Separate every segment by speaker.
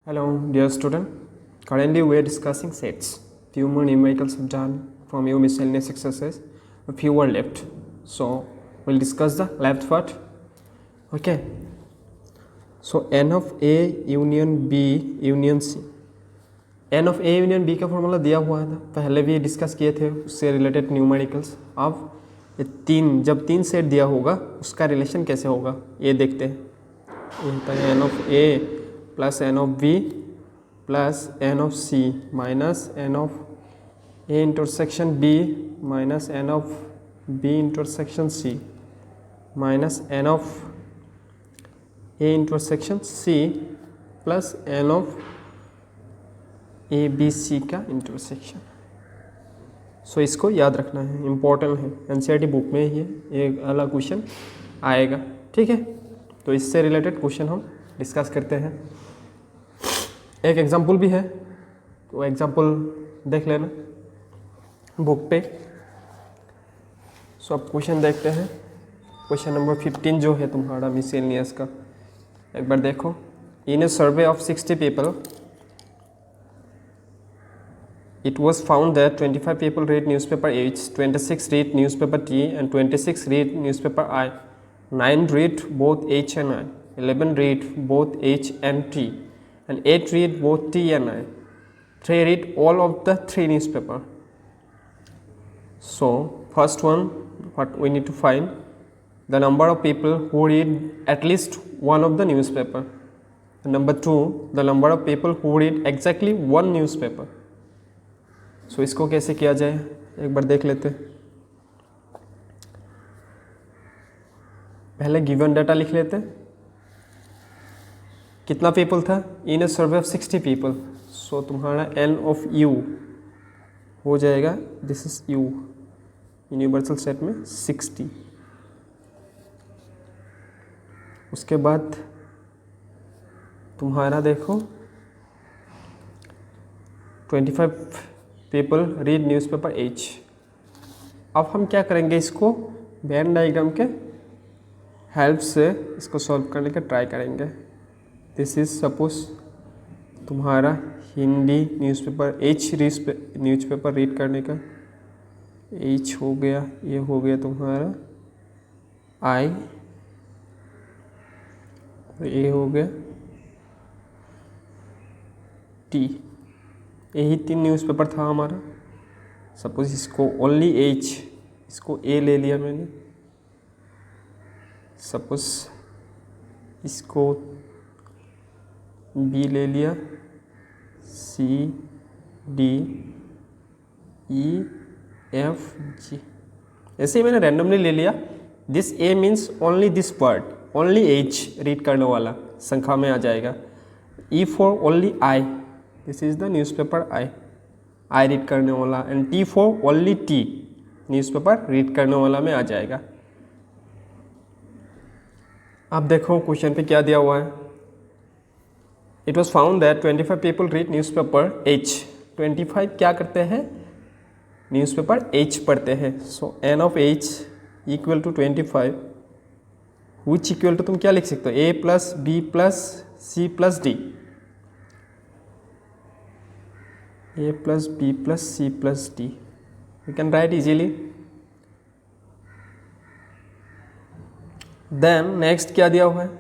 Speaker 1: Hello, dear student. Currently, we are discussing sets. Few more numericals have done from your miscellaneous exercise. A few are left. So, we'll discuss the left part. Okay. So, n of A union B union C. n of A union B का formula दिया हुआ था, पहले भी discuss किए थे उससे related numericals. अब जब तीन सेट दिया होगा उसका रिलेशन कैसे होगा ये देखते हैं. ये होता है n of A plus N of B plus N of C minus N of A intersection B minus N of B intersection C minus N of A intersection C plus N of A B C का intersection. सो इसको याद रखना है, important है. NCERT book में ही एक अलग question आएगा. ठीक है, तो इससे रिलेटेड क्वेश्चन हम डिस्कस करते हैं. एक एग्जाम्पल भी है, तो एग्जाम्पल देख लेना बुक पे. सो अब क्वेश्चन देखते हैं. क्वेश्चन नंबर 15 जो है तुम्हारा मिसलेनियस का, एक बार देखो. In a survey of 60 people it was found that 25 people read newspaper H, 26 read newspaper T and 26 read newspaper I, 9 read both H and I, 11 read both H and T, and 8 read both T and I, 3 read all of the 3 newspaper. So first one, what we need to find the number of people who read at least one of the newspaper. And number 2, the number of people who read exactly one newspaper. सो इसको कैसे किया जाए एक बार देख लेते. पहले given data लिख लेते. कितना पीपल था इन ए सर्वे ऑफ 60 पीपल. सो तुम्हारा एन ऑफ यू हो जाएगा, this is you universal set में 60. उसके बाद तुम्हारा देखो 25 पीपल रीड न्यूज़पेपर एच. अब हम क्या करेंगे, इसको वेन डायग्राम के हेल्प से इसको सॉल्व करने का ट्राई करेंगे. दिस इज सपोज तुम्हारा Hindi newspaper H newspaper read करने का. एच हो गया, ये हो गया तुम्हारा आई, ये हो गया टी. यही 3 न्यूज़पेपर था हमारा. सपोज इसको ओनली एच, इसको ए ले लिया मैंने. सपोज इसको बी ले लिया, सी डी ई एफ जी, ऐसे ही मैंने रैंडमली ले लिया. This A means only this word, only H read करने वाला संख्या में आ जाएगा. E for only I, this is the newspaper I read करने वाला. And T for only T, newspaper read करने वाला में आ जाएगा. अब देखो क्वेश्चन पे क्या दिया हुआ है. It was found that 25 people read newspaper H. 25 क्या करते हैं, न्यूज़पेपर एच पढ़ते हैं. So N of H equal to 25, which equal to तुम क्या लिख सकते हो, A plus B plus C plus D. A plus B plus C plus D. You can write easily. Then next क्या दिया हुआ है,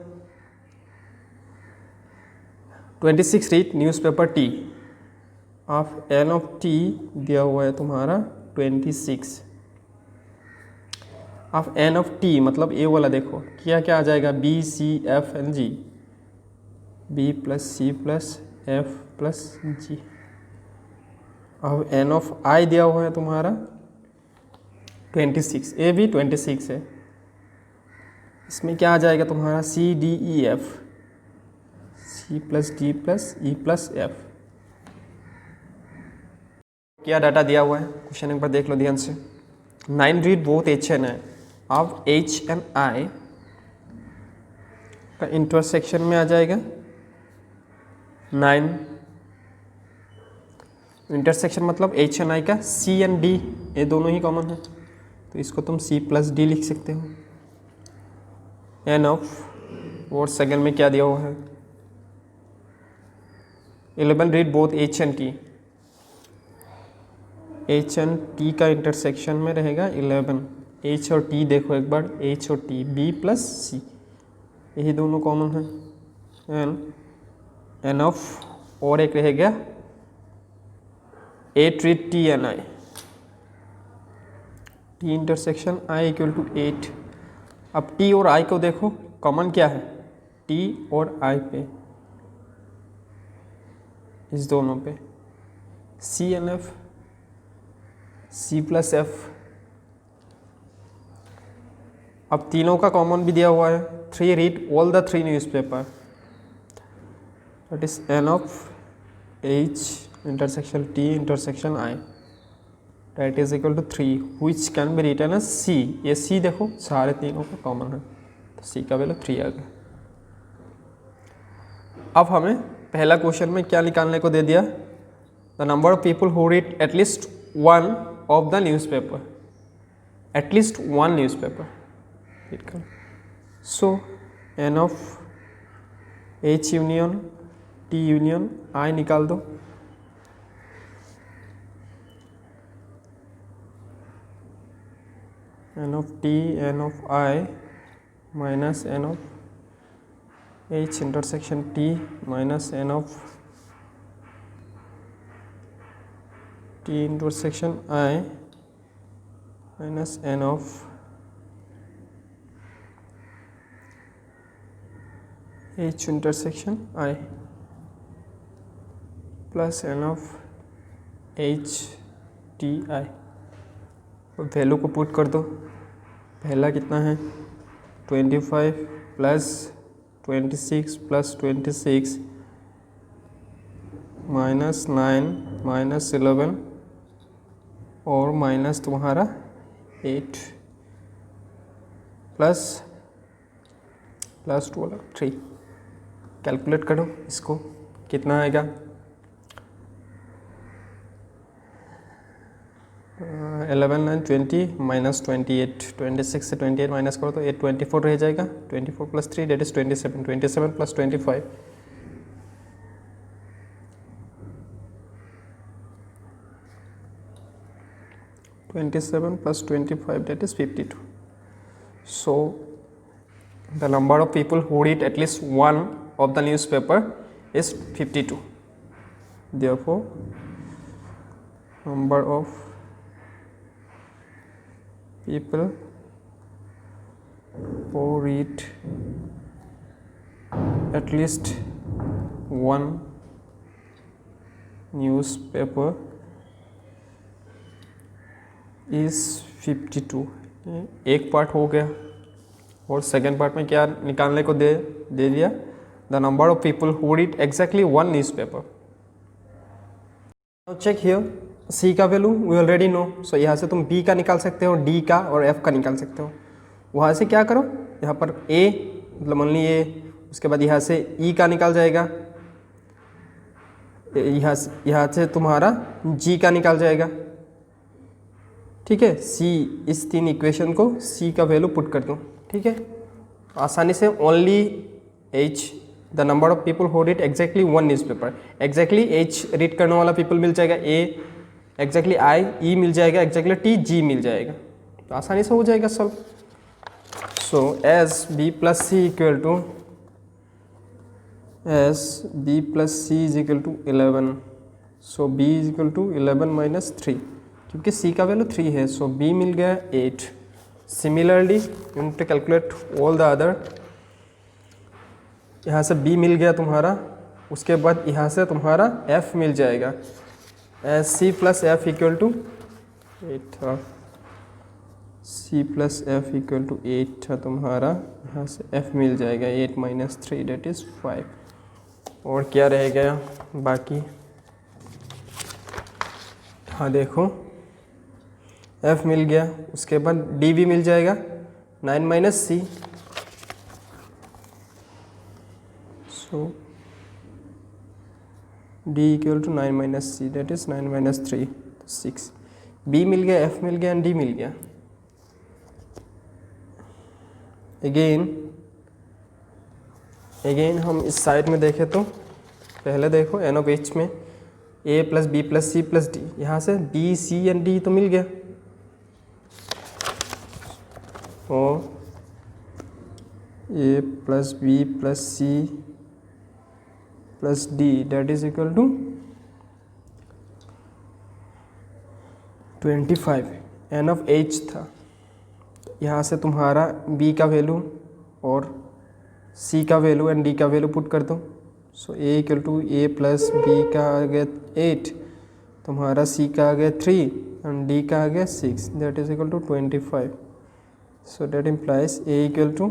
Speaker 1: 26 read newspaper T of N of T दिया हुआ है तुम्हारा 26 of N of T, मतलब A वाला देखो क्या क्या आ जाएगा, B C F and G, B plus C plus F plus G. अब एन ऑफ आई दिया हुआ है तुम्हारा 26, ए भी 26 है. इसमें क्या आ जाएगा तुम्हारा C D E F, C plus D plus E plus F. क्या डाटा दिया हुआ है क्वेश्चन एक बार देख लो ध्यान से. 9 read both H and I. अब एच एंड आई का इंटरसेक्शन में आ जाएगा 9. इंटरसेक्शन मतलब एच एन आई का सी एंड डी, ये दोनों ही कॉमन है, तो इसको तुम सी प्लस डी लिख सकते हो. एन ऑफ और सेकंड में क्या दिया हुआ है, 11 read both H and T, H and T का इंटरसेक्शन में रहेगा 11। H और T देखो एक बार, H और T B प्लस C, यही दोनों कॉमन है, एन ऑफ और एक रह गया 8 read T and I, T intersection I equal to 8। अब T और I को देखो कॉमन क्या है, T और I पे, इस दोनों पे C and F, C plus F. अब तीनों का कॉमन भी दिया हुआ है, 3 read all the 3 newspaper, that is N of H intersection T intersection I, that is equal to 3 which can be written as C। ये C देखो सारे तीनों का कॉमन है, तो C का वैल्यू 3 आ गया। अब हमें पहला क्वेश्चन में क्या निकालने को दे दिया, the number of people who read at least one of the newspaper, at least one newspaper. So N of H union T union I निकाल दो, N of T N of I minus N of H intersection T minus N of T intersection I minus N of H intersection I plus N of H T I। Value को put कर दो, पहला कितना है 25 plus 26 plus 26 minus 9 minus 11 और minus तुम्हारा 8 plus 12 3। Calculate करो इसको, कितना आएगा 11 9 20 माइनस 28, 26 से 28 माइनस करो तो 8 24 रह जाएगा, 24 plus 3 that is 27, 27 plus 25 27 plus 25 that is 52. So the number of people who read at least one of the newspaper is 52. Therefore number of people who read at least one newspaper is 52। एक part हो गया और second part में क्या निकालने को दे दिया, the number of people who read exactly one newspaper. Check here C का value we already know, so यहाँ से तुम B का निकाल सकते हो, D का और F का निकाल सकते हो। वहाँ से क्या करो, यहाँ पर A मतलब मान ली A, उसके बाद यहाँ से E का निकाल जाएगा, यहाँ से तुम्हारा G का निकाल जाएगा, ठीक है। C इस तीन इक्वेशन को C का वैल्यू पुट कर दो, ठीक है। आसानी से only H the number of people who read exactly one newspaper, exactly H read करने वाला पीपल मिल जाएगा A, एग्जैक्टली I E मिल जाएगा, एग्जैक्टली T G मिल जाएगा, तो आसानी से हो जाएगा solve. So as B plus C equal to as B plus C is equal to 11, so B is equal to 11 minus 3, क्योंकि C का वैल्यू 3 है, सो B मिल गया 8। Similarly you need to calculate all the other, यहाँ से B मिल गया तुम्हारा, उसके बाद यहाँ से तुम्हारा F मिल जाएगा, as C plus F equal to 8 था, C plus F equal to 8 था तुम्हारा, यहाँ से F मिल जाएगा 8 माइनस 3 डेट इज़ 5। और क्या रह गया बाकी, हाँ देखो F मिल गया, उसके बाद D भी मिल जाएगा 9 minus C, so D equal to 9 minus C that is 9 minus 3 6। B मिल गया, F मिल गया एंड D मिल गया। अगेन हम इस साइड में देखें तो पहले देखो एन ऑफ एच में A plus B plus C plus D, यहाँ से बी सी एंड डी तो मिल गया, और A plus B plus C plus D that is equal to 25। N of H था, यहाँ से तुम्हारा बी का वैल्यू और सी का वैल्यू एंड डी का वैल्यू पुट कर दो। So A equal to A plus B का आ गया 8, तुम्हारा सी का आ गया 3 एंड डी का आ गया 6, that is equal to 25। So that implies A equal to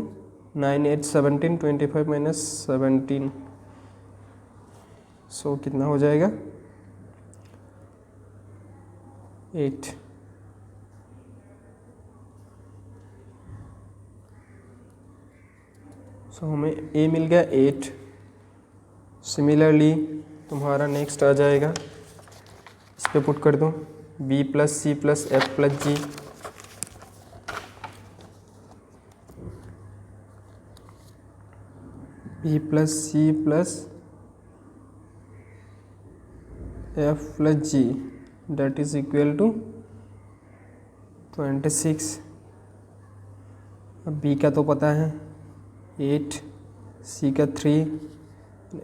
Speaker 1: 9 8 17, 25 minus 17, so कितना हो जाएगा 8। सो हमें ए मिल गया 8। सिमिलरली तुम्हारा नेक्स्ट आ जाएगा, इस पे पुट कर दो B plus C plus F plus G, B plus C plus F plus G that is equal to 26। अब बी का तो पता है 8, सी का 3,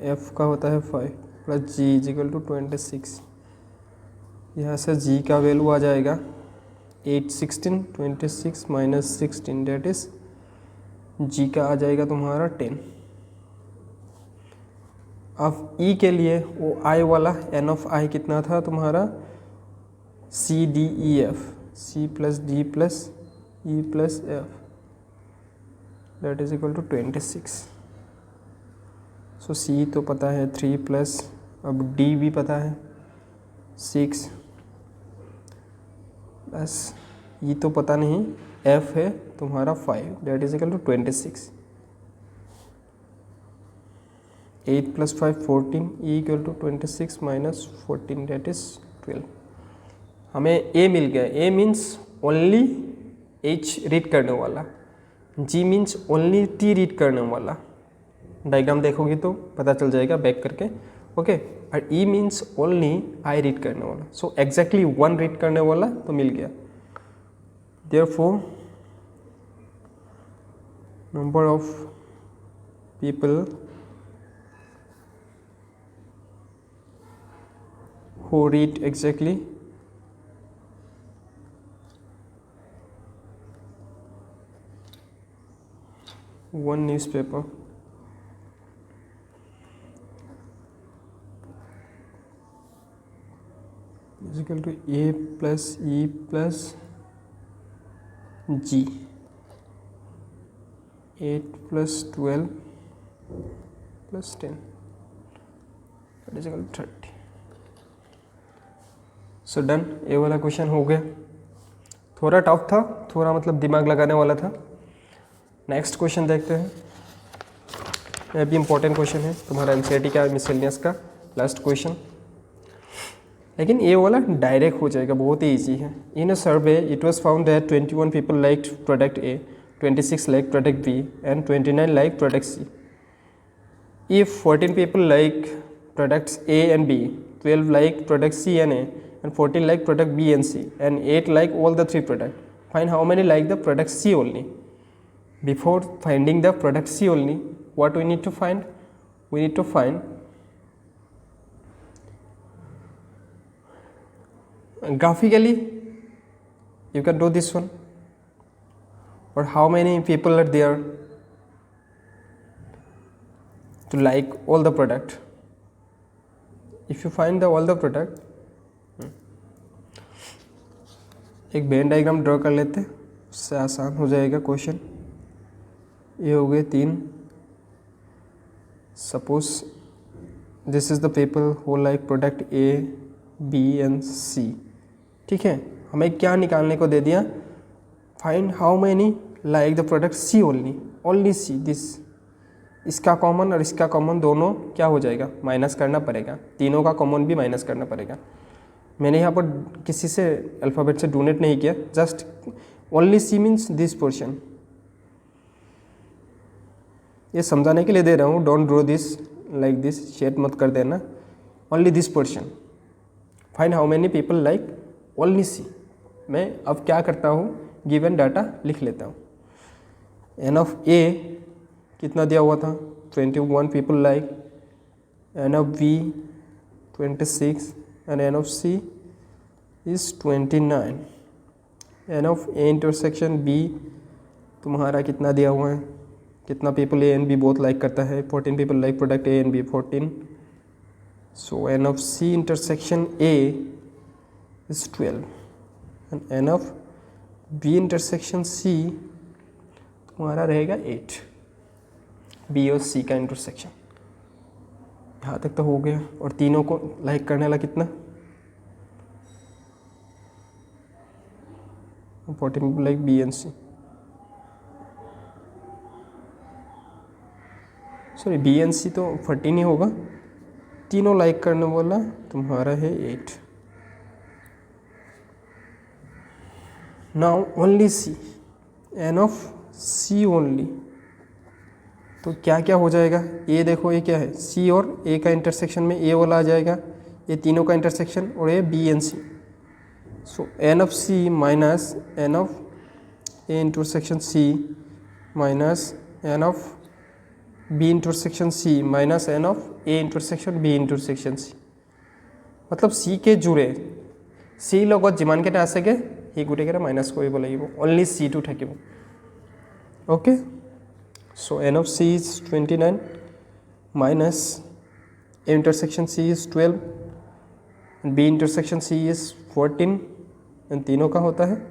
Speaker 1: एफ का होता है 5 plus G is equal to 26। यहाँ से जी का वैल्यू आ जाएगा 8 16, 26 माइनस 16 डेट इज जी का आ जाएगा तुम्हारा 10। अब ई के लिए वो आई वाला एन ऑफ आई कितना था तुम्हारा C D E F, C plus D plus E plus F that is equal to 26। So C तो पता है 3 प्लस, अब डी भी पता है 6 प्लस ई तो पता नहीं, एफ है तुम्हारा 5 that is equal to 26। 8 plus 5 14, E equal to 26 minus 14 that is 12। हमें ए मिल गया, A means only H read करने वाला, G means only T read करने वाला, डायग्राम देखोगे तो पता चल जाएगा बैक करके, ओके। और E means only I read करने वाला, सो एग्जैक्टली 1 रीड करने वाला तो मिल गया। Therefore number of people who read exactly 1 newspaper is equal to A plus E plus G, 8 plus 12 plus 10 that is equal to 30। So done, ये वाला question हो गया। थोड़ा टफ था, थोड़ा मतलब दिमाग लगाने वाला था। नेक्स्ट क्वेश्चन देखते हैं, ये भी इम्पोर्टेंट क्वेश्चन है तुम्हारा एनसीईआरटी का मिसलेनियस का लास्ट क्वेश्चन, लेकिन ये वाला डायरेक्ट हो जाएगा, बहुत ही ईजी है। In a survey it was found that 21 people like product A, 26 like product B and 29 like product C. If 14 people like products A and B, 12 like product C and A, and 14 like product B and C, and 8 like all the 3 product. Find how many like the product C only. Before finding the product C only, what we need to find? We need to find graphically, you can do this one, or how many people are there to like all the product. If you find all the product, एक Venn diagram draw कर लेते हैं, उससे आसान हो जाएगा question. ये हो गए 3। Suppose this is the people who like product A B and C, ठीक है। हमें क्या निकालने को दे दिया, find how many like the product C only, only C this. इसका कॉमन और इसका कॉमन दोनों क्या हो जाएगा, माइनस करना पड़ेगा, तीनों का कॉमन भी माइनस करना पड़ेगा। मैंने यहाँ पर किसी से अल्फ़ाबेट से डोनेट नहीं किया, just only C means this portion, ये समझाने के लिए दे रहा हूँ। Don't draw this like this, cheat मत कर देना, only this person, find how many people like only C. मैं अब क्या करता हूँ, गिवन डाटा लिख लेता हूँ। एन ऑफ ए कितना दिया हुआ था, 21 people like, N of B 26 and N of C is 29। N of A intersection B तुम्हारा कितना दिया हुआ है, कितना people A and B both like करता है, 14 people like product A and B 14। So N of C intersection A is 12 and N of B intersection C तुम्हारा रहेगा 8। बी और सी का इंटरसेक्शन, यहाँ तक तो हो गया। और तीनों को लाइक करने वाला कितना, 14 people like B and C, sorry B and C तो 14 ही होगा, तीनों लाइक करने वाला तुम्हारा है 8। Now only C, N of C only, तो क्या क्या हो जाएगा, ए देखो ये क्या है, सी और ए का इंटरसेक्शन में ए वाला आ जाएगा, ये तीनों का इंटरसेक्शन, और ये B and C. So N of C minus N of A intersection C minus N of B intersection C minus N of A intersection B intersection C. मतलब सी के जुड़े सी লগত যিমান কেইটা আছেগে সেই গোটেইকেইটা মাইনাছ কৰিব লাগিব, অনলি চি টো থাকিব। ওকে, so n of c is 29 minus a intersection c is 12 and b intersection c is 14 and तीनों का होता है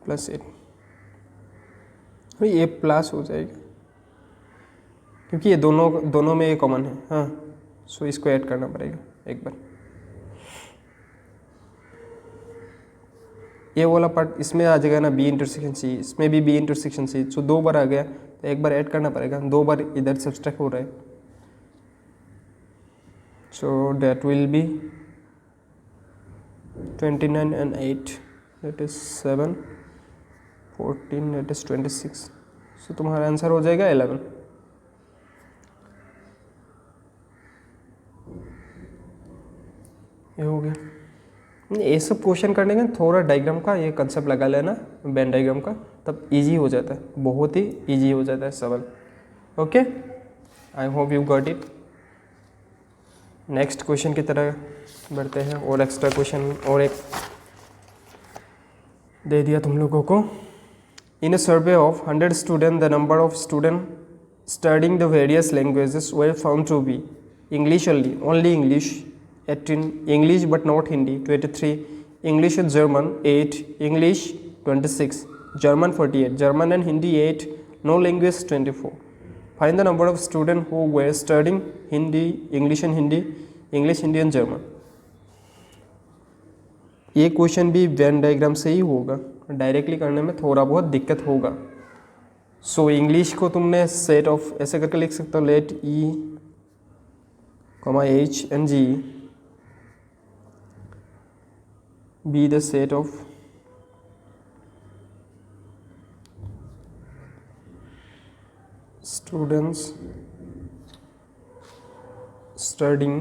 Speaker 1: प्लस 8, ये प्लस हो जाएगा क्योंकि ये दोनों में ये कॉमन है। हाँ, सो इसको ऐड करना पड़ेगा एक बार, ये वाला पार्ट इसमें आ जाएगा ना, बी इंटरसेक्शन सी, इसमें भी बी इंटरसेक्शन सी, सो 2 बार आ गया तो एक बार ऐड करना पड़ेगा, 2 बार इधर सब्सट्रैक्ट हो रहा है। So that will be 29 and 8 that is 7, 14 that is 26, सो तुम्हारा आंसर हो जाएगा 11। ये हो गया। ये सब क्वेश्चन करने का थोड़ा डायग्राम का ये कंसेप्ट लगा लेना, वेन डायग्राम का, तब इजी हो जाता है, बहुत ही इजी हो जाता है सवाल। Okay, I hope you got it. Next question की तरह बढ़ते हैं, और एक्स्ट्रा क्वेश्चन और एक दे दिया तुम लोगों को। In a survey of 100 student the number of student studying the various languages were found to be English only English 18, English but not Hindi 23, English and German 8, English 26, German 48, German and Hindi 8, no language 24. Find the number of students who were studying Hindi, English and Hindi, English, Hindi and German. ये question भी Venn diagram से ही होगा, directly करने में थोड़ा बहुत दिक्कत होगा। सो इंग्लिश को तुमने सेट ऑफ ऐसे करके लिख सकते हो, let E H and G be the set of students studying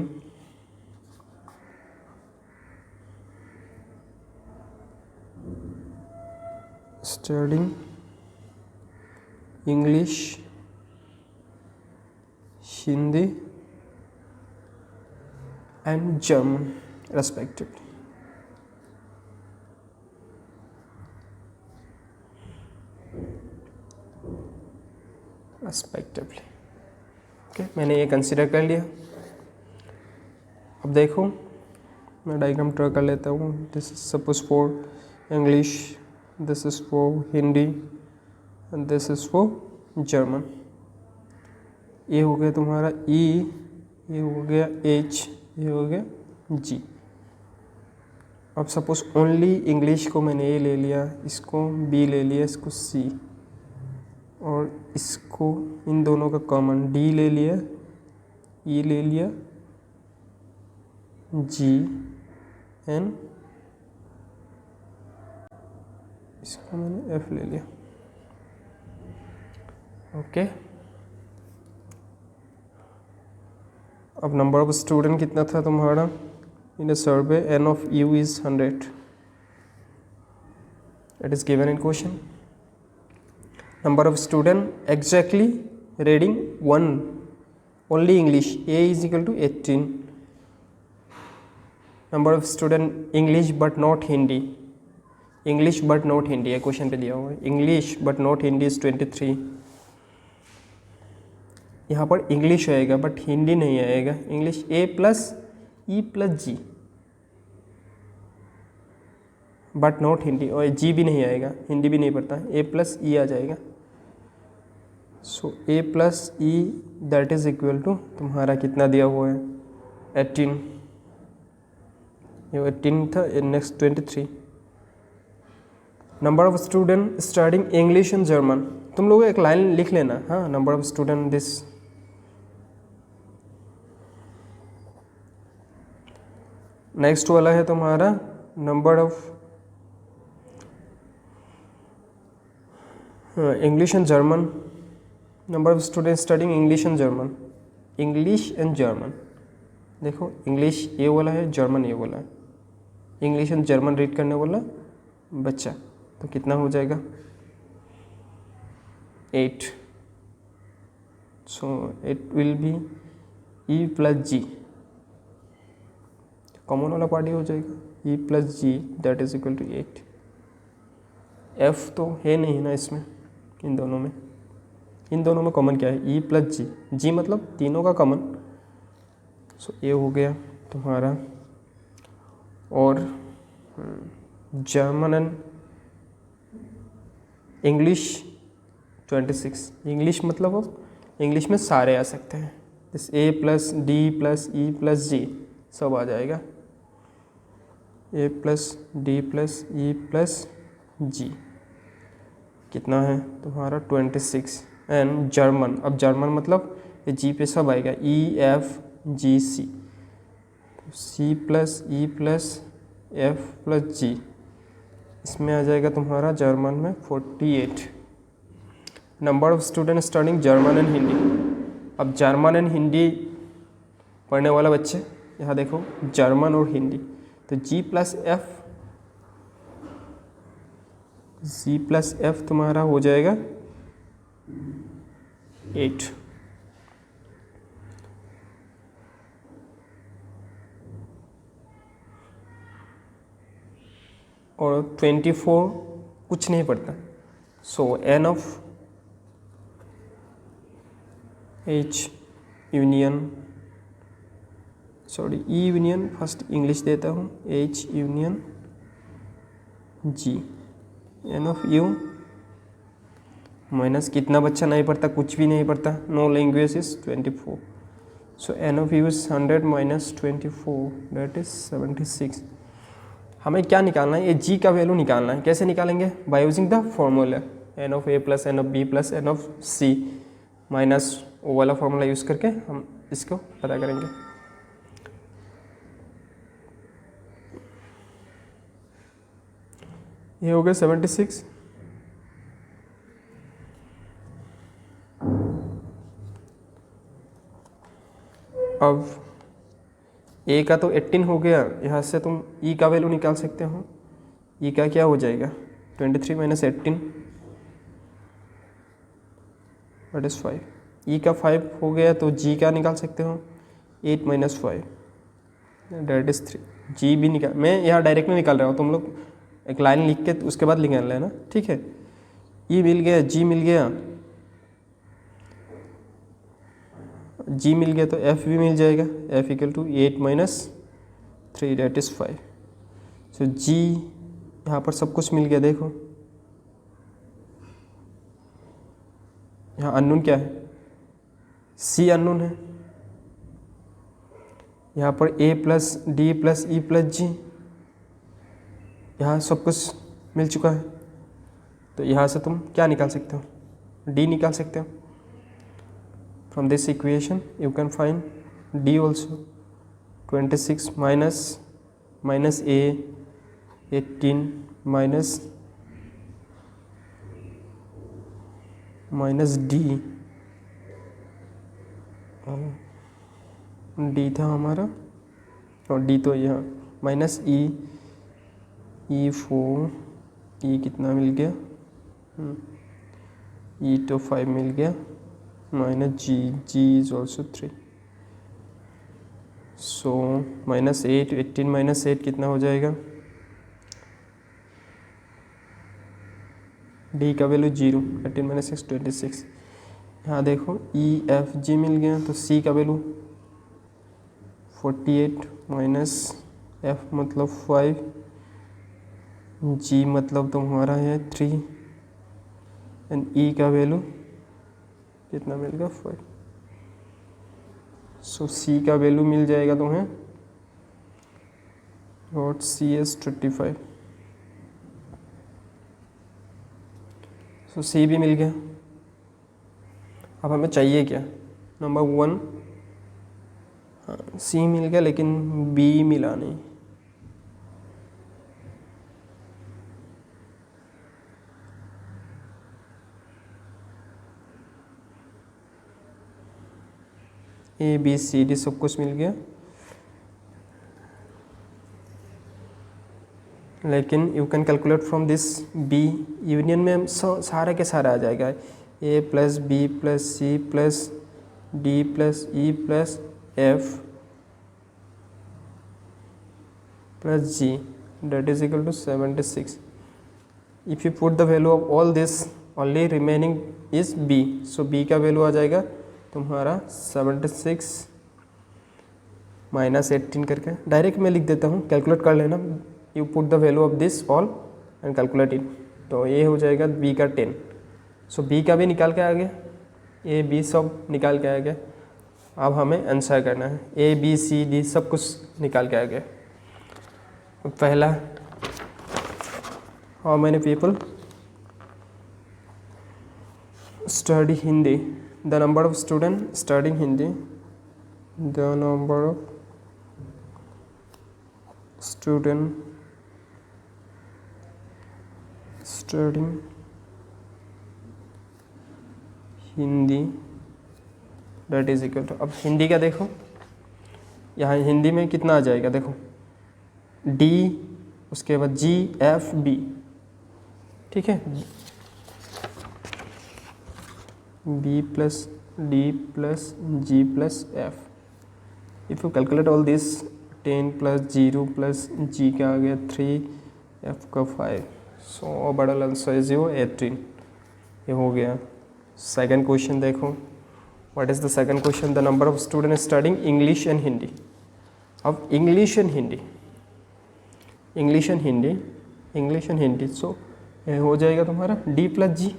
Speaker 1: English, Hindi and German respectively. Okay, मैंने ये कंसिडर कर लिया। अब देखो मैं डायग्राम ड्रा कर लेता हूँ। This is suppose for English, this is for Hindi and this is for German. ये हो गया तुम्हारा ई, ये हो गया एच, ये हो गया जी। अब सपोज ओनली इंग्लिश को मैंने ए ले लिया, इसको बी ले लिया, इसको सी, और इसको इन दोनों का कॉमन डी ले लिया, ई ले लिया, जी एन, इसको मैंने एफ ले लिया। ओके, अब नंबर ऑफ स्टूडेंट कितना था तुम्हारा in a survey, N of U is 100, it is given in question. Number of student exactly reading 1 only English, A is equal to 18। Number of student English but not Hindi, English but not Hindi है question पे दिया हुआ है, English but not Hindi is 23। यहाँ पर English आएगा but Hindi नहीं आएगा, English A plus E plus G, but not Hindi, और जी भी नहीं आएगा, हिंदी भी नहीं पढ़ता, ए प्लस ई आ जाएगा। So A plus E that is equal to तुम्हारा कितना दिया हुआ है 18, ये 18 था, next 23। Number of student studying English and German, तुम लोग एक लाइन लिख लेना, हाँ, number of student this. Next वाला है तुम्हारा number of English and German, number of student studying English and German, English and German, देखो इंग्लिश ये वाला है, जर्मन ये वाला है, इंग्लिश एंड जर्मन रीड करने वाला बच्चा, तो कितना हो जाएगा 8। So it will be E plus G, common वाला पार्ट हो जाएगा, E plus G that is equal to 8। F तो है नहीं ना इसमें, इन दोनों में कॉमन क्या है, ई प्लस जी, जी मतलब तीनों का कॉमन। सो ये हो गया तुम्हारा, और जर्मन एंड इंग्लिश 26, इंग्लिश मतलब अब इंग्लिश में सारे आ सकते हैं, इस A plus D plus E plus G सब आ जाएगा, A plus D plus E plus G कितना है तुम्हारा 26। एंड जर्मन, अब जर्मन मतलब ये जी पे सब आएगा, E F G C, C plus E plus F plus G, इसमें आ जाएगा तुम्हारा जर्मन में 48। Number of student studying German and Hindi, अब जर्मन एंड हिंदी पढ़ने वाला बच्चे यहाँ देखो, जर्मन और हिंदी, तो जी प्लस एफ तुम्हारा हो जाएगा 8। और 24 कुछ नहीं पड़ता, so N of H union, sorry E union, first English देता हूँ, H union G, N of U minus कितना बच्चा नहीं पढ़ता, कुछ भी नहीं पढ़ता, no language is 24। So N of U is 100 minus 24 that is 76। हमें क्या निकालना है, ये जी का वैल्यू निकालना है, कैसे निकालेंगे, by using the formula N of A plus N of B plus N of C minus O वाला फॉर्मूला यूज़ करके हम इसको पता करेंगे। ये हो गया 76। अब ए का तो 18 हो गया, यहाँ से तुम ई का वैल्यू निकाल सकते हो, ई का क्या हो जाएगा 23 माइनस 18 दैट इज 5, ई का 5 हो गया, तो जी का निकाल सकते हो 8 माइनस 5 दैट इज 3, जी भी निकाल, मैं यहाँ डायरेक्ट में निकाल रहा हूँ, तुम लोग एक लाइन लिख के उसके बाद निकाल लेना, ठीक है। ई मिल गया, जी मिल गया, जी मिल गया तो एफ भी मिल जाएगा, F equal to 8 minus 3 that is 5। So G यहाँ पर सब कुछ मिल गया, देखो यहाँ अननोन क्या है, सी अननोन है, यहाँ पर A plus D plus E plus G, यहाँ सब कुछ मिल चुका है, तो यहाँ से तुम क्या निकाल सकते हो, डी निकाल सकते हो। From this equation you can find D also. 26 minus A 18 minus D था हमारा, और डी तो यहाँ माइनस ई 4, ई कितना मिल गया, ई तो 5 मिल गया, minus G is also 3। So minus 8, 18 minus 8 कितना हो जाएगा, डी का वैल्यू 0, 18 माइनस 6 26। यहाँ देखो ई एफ जी मिल गया, तो सी का वैल्यू 48 माइनस एफ मतलब 5, जी मतलब तुम्हारा है 3, एंड ई का वैल्यू कितना मिलेगा 5। सो सी का वैल्यू मिल जाएगा तुम्हें और सी एस 35। सो सी भी मिल गया। अब हमें चाहिए क्या, नंबर 1, हाँ सी मिल गया लेकिन बी मिला नहीं। ए बी सी डी सब कुछ मिल गया, लेकिन you can calculate from this B union में सारा के सारा आ जाएगा, A plus B plus C plus D plus E plus F plus G, that is equal to 76. If you put the value of all this, only remaining is b, so b का value आ जाएगा तुम्हारा 76 minus 18 करके। Direct मैं लिख देता हूँ, calculate कर लेना। You put the value of this all and calculate it, तो ये हो जाएगा b का 10। सो b का भी निकाल के आ गया, a b सब निकाल के आ गया। अब हमें आंसर करना है, a b c d सब कुछ निकाल के आ गया। पहला, how many people study Hindi, the number of student studying Hindi, the number of student studying Hindi that is equal to, अब हिंदी का देखो, यहाँ हिंदी में कितना आ जाएगा देखो, डी उसके बाद जी एफ बी, ठीक है, B plus D plus G plus F. If you calculate all this, 10 plus 0 plus G का आ गया 3, एफ का 5, सो बड़ा आंसर इज 18। ये हो गया। सेकंड क्वेश्चन देखो, what is the second question, the number of student studying English and Hindi. अब English and Hindi, English and Hindi, so हो जाएगा तुम्हारा D plus G,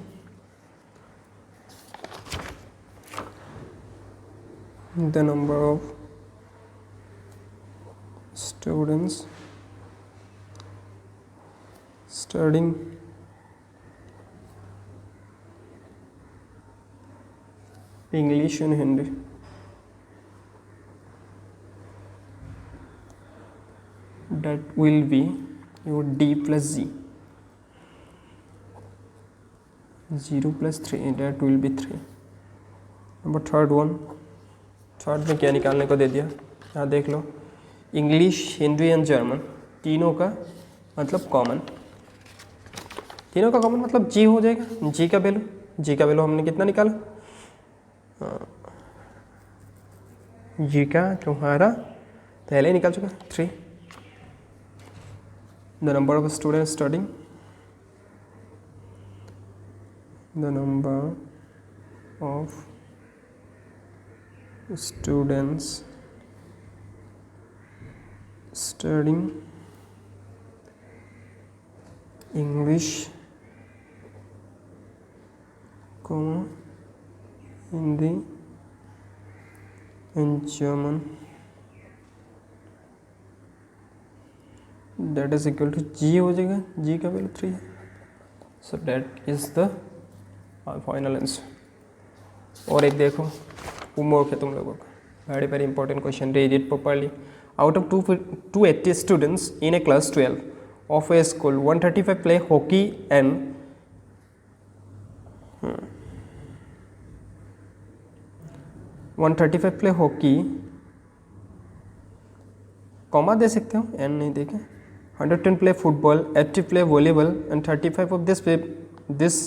Speaker 1: the number of students studying English and Hindi, that will be your d plus g, 0 plus 3, that will be 3। Number third one, third में क्या निकालने को दे दिया, यहाँ देख लो, इंग्लिश हिंदी एंड जर्मन तीनों का मतलब कॉमन, तीनों का कॉमन मतलब जी हो जाएगा। जी का वैल्यू हमने कितना निकाला, जी का तुम्हारा पहले ही निकाल चुका 3। The number of students studying, the number of students studying English, Hindi and German, that is equal to g हो जाएगा, g का वैल्यू 3 है, so that is the और फाइनल आंसर। और एक देखो होमवर्क है तुम लोगों का, very very important question, read it properly. Out of 280 students in A class 12 of a school, 135 play hockey and 135 play hockey, comma दे सकते हो, एन नहीं देखे, 110 play football, 80 play volleyball and 35 of this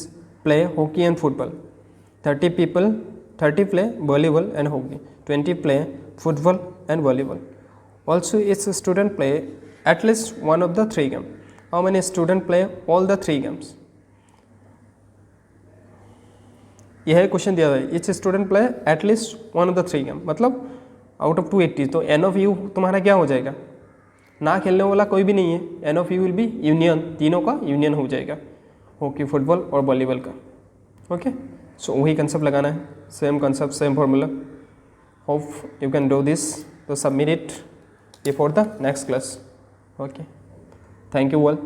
Speaker 1: play hockey and football, 30 play volleyball and hockey, 20 play football and volleyball. Also each student play at least one of the three games. How many students play all the three games? यह question दिया है, each student play at least one of the three games, मतलब out of 280, तो N of you तुम्हारा क्या हो जाएगा, ना खेलने वाला कोई भी नहीं है, N of U will be union, तीनों का यूनियन हो जाएगा, हॉकी, फुटबॉल और वॉलीबॉल का। ओके, सो वही कंसेप्ट लगाना है, same concept, same formula. Hope you can do this, तो submit it before the next class. Okay, thank you all.